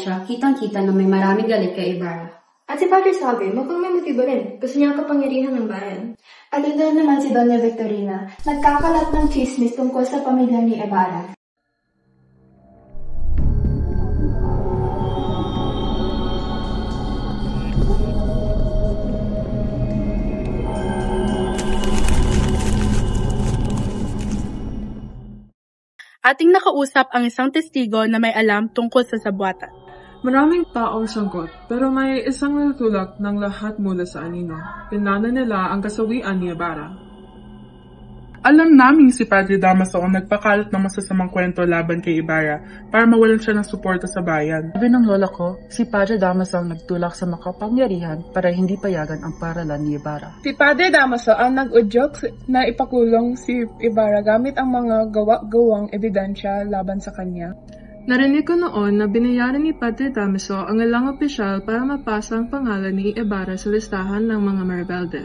ebidensya, kitang-kita na may maraming galit kay Ibarra. At si Padre Salve, mukhang may motibo rin. Gusto niya ang kapangyarihan ng bayan. At ito naman si Doña Victorina, nagkakalat ng chismis tungkol sa pamilya ni Ibarra. Ating nakausap ang isang testigo na may alam tungkol sa sabwatan. Maraming taong sangkot, pero may isang natutulak ng lahat mula sa anino. Pinlano nila ang kasawian ni Ibarra. Alam naming si Padre Damaso ang nagpakalat ng masasamang kwento laban kay Ibarra para mawalan siya ng suporta sa bayan. Sabi ng lola ko, si Padre Damaso ang nagtulak sa makapangyarihan para hindi payagan ang paralan ni Ibarra. Si Padre Damaso ang nag-udyok na ipakulong si Ibarra gamit ang mga gawa-gawang ebidensya laban sa kanya. Narinig ko noon na binayaran ni Padre Damaso ang ilang opisyal para mapasa ang pangalan ni Ibarra sa listahan ng mga Maribelde.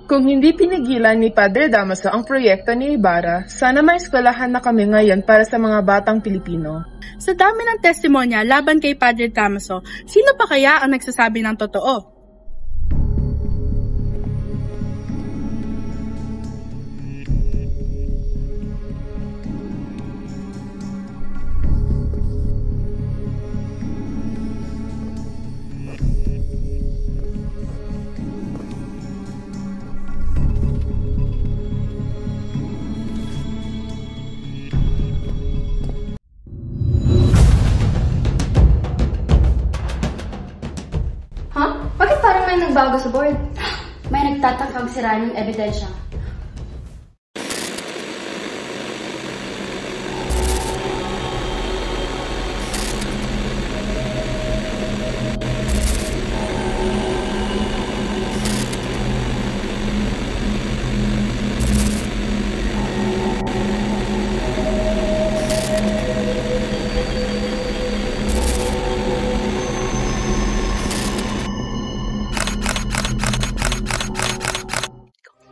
Kung hindi pinigilan ni Padre Damaso ang proyekto ni Ibarra, sana may eskwelahan na kami ngayon para sa mga batang Pilipino. Sa dami ng testimonya laban kay Padre Damaso, sino pa kaya ang nagsasabi ng totoo? Bakit parang may nagbago sa board? May nagtatakang sirain ng ebidensya.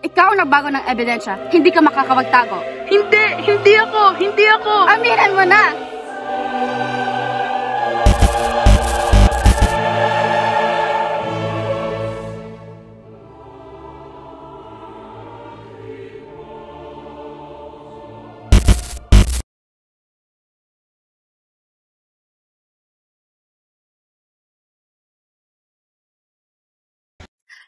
Ikaw ang nagbago ng ebidensya. Hindi ka makakapagtago. Hindi ako! Aminin mo na!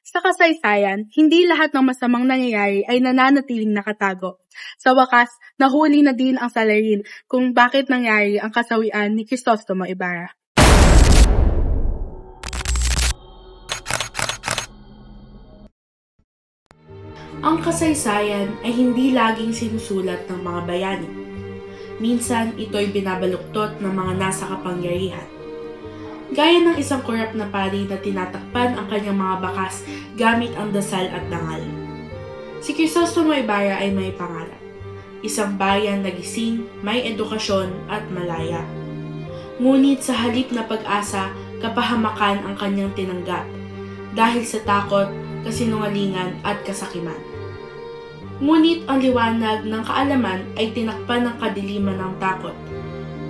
Sa kasaysayan, hindi lahat ng masamang nangyayari ay nananatiling nakatago. Sa wakas, nahuli na din ang salarin kung bakit nangyari ang kasawian ni Crisostomo Ibarra. Ang kasaysayan ay hindi laging sinusulat ng mga bayani. Minsan, ito'y binabaluktot ng mga nasa kapangyarihan. Gaya ng isang korap na pari na tinatakpan ang kanyang mga bakas gamit ang dasal at dangal. Si Crisostomo Ibarra ay may pangarap. Isang bayan na gising, may edukasyon at malaya. Ngunit sa halip na pag-asa, kapahamakan ang kanyang tinanggap dahil sa takot, kasinungalingan at kasakiman. Ngunit ang liwanag ng kaalaman ay tinakpan ng kadiliman ng takot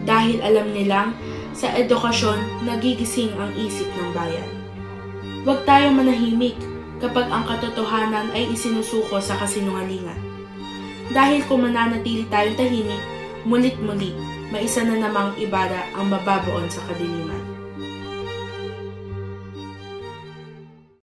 dahil alam nilang sa edukasyon, nagigising ang isip ng bayan. Huwag tayong manahimik kapag ang katotohanan ay isinusuko sa kasinungalingan. Dahil kung mananatili tayong tahimik, mulit-muli, maisa na namang Ibarra ang mababaon sa kadiliman.